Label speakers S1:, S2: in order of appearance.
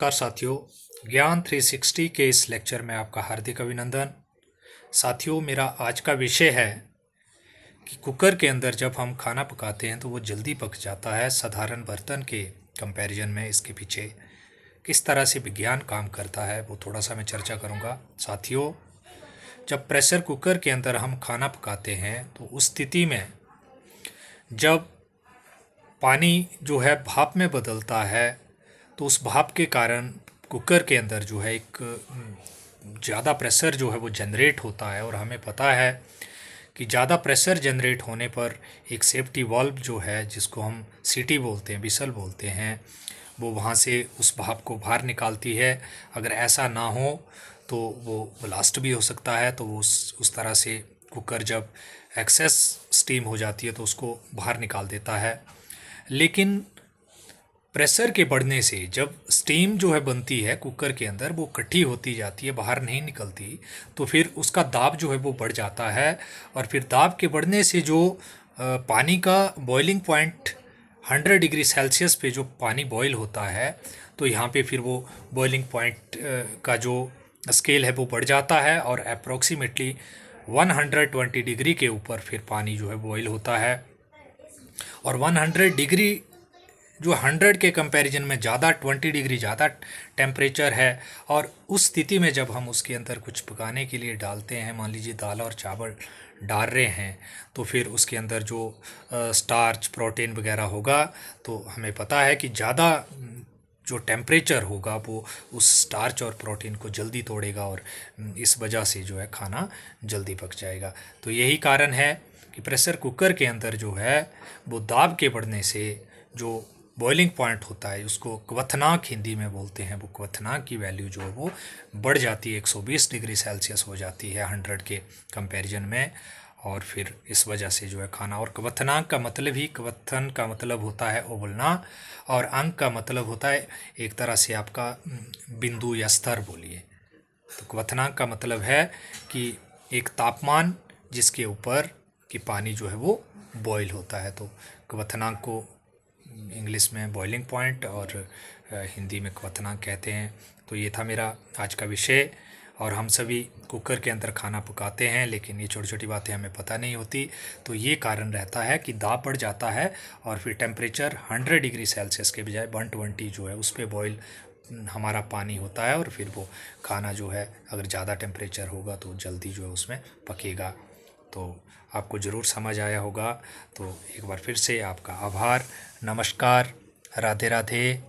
S1: नमस्कार साथियों, ज्ञान 360 के इस लेक्चर में आपका हार्दिक अभिनंदन। साथियों, मेरा आज का विषय है कि कुकर के अंदर जब हम खाना पकाते हैं तो वो जल्दी पक जाता है साधारण बर्तन के कंपैरिजन में। इसके पीछे किस तरह से विज्ञान काम करता है वो थोड़ा सा मैं चर्चा करूँगा। साथियों, जब प्रेशर कुकर के अंदर हम खाना पकाते हैं तो उस स्थिति में जब पानी जो है भाप में बदलता है तो उस भाप के कारण कुकर के अंदर जो है एक ज़्यादा प्रेशर जो है वो जनरेट होता है। और हमें पता है कि ज़्यादा प्रेशर जनरेट होने पर एक सेफ्टी वाल्व जो है, जिसको हम सीटी बोलते हैं, विसल बोलते हैं, वो वहाँ से उस भाप को बाहर निकालती है। अगर ऐसा ना हो तो वो ब्लास्ट भी हो सकता है। तो उस तरह से कुकर जब एक्सेस स्टीम हो जाती है तो उसको बाहर निकाल देता है। लेकिन प्रेशर के बढ़ने से जब स्टीम जो है बनती है कुकर के अंदर, वो इकट्ठी होती जाती है, बाहर नहीं निकलती, तो फिर उसका दाब जो है वो बढ़ जाता है। और फिर दाब के बढ़ने से जो पानी का बॉइलिंग पॉइंट 100 डिग्री सेल्सियस पे जो पानी बॉईल होता है, तो यहाँ पे फिर वो बॉइलिंग पॉइंट का जो स्केल है वो बढ़ जाता है और अप्रोक्सीमेटली 120 डिग्री के ऊपर फिर पानी जो है बॉईल होता है। और 100 डिग्री जो 100 के कंपैरिजन में ज़्यादा 20 डिग्री ज़्यादा टेम्परेचर है। और उस स्थिति में जब हम उसके अंदर कुछ पकाने के लिए डालते हैं, मान लीजिए दाल और चावल डाल रहे हैं, तो फिर उसके अंदर जो स्टार्च प्रोटीन वगैरह होगा, तो हमें पता है कि ज़्यादा जो टेम्परेचर होगा वो उस स्टार्च और प्रोटीन को जल्दी तोड़ेगा और इस वजह से जो है खाना जल्दी पक जाएगा। तो यही कारण है कि प्रेशर कुकर के अंदर जो है वो दाब के बढ़ने से जो बॉइलिंग पॉइंट होता है, उसको क्वथनांक हिंदी में बोलते हैं, वो क्वथनांक की वैल्यू जो है वो बढ़ जाती है, 120 डिग्री सेल्सियस हो जाती है 100 के कंपैरिजन में। और फिर इस वजह से जो है खाना, और क्वथनांक का मतलब ही, क्वथन का मतलब होता है उबलना, और अंक का मतलब होता है एक तरह से आपका बिंदु या स्तर बोलिए। तो क्वथनांक का मतलब है कि एक तापमान जिसके ऊपर कि पानी जो है वो बॉईल होता है। तो क्वथनांक को इंग्लिश में बॉइलिंग पॉइंट और हिंदी में क्वथनांक कहते हैं। तो ये था मेरा आज का विषय। और हम सभी कुकर के अंदर खाना पकाते हैं, लेकिन ये छोटी छोटी बातें हमें पता नहीं होती। तो ये कारण रहता है कि दाब बढ़ जाता है और फिर टेम्परेचर 100 डिग्री सेल्सियस के बजाय 120 जो है उस पर बॉयल हमारा पानी होता है। और फिर वो खाना जो है, अगर ज़्यादा टेम्परेचर होगा तो जल्दी जो है उसमें पकेगा। तो आपको ज़रूर समझ आया होगा। तो एक बार फिर से आपका आभार, नमस्कार, राधे राधे।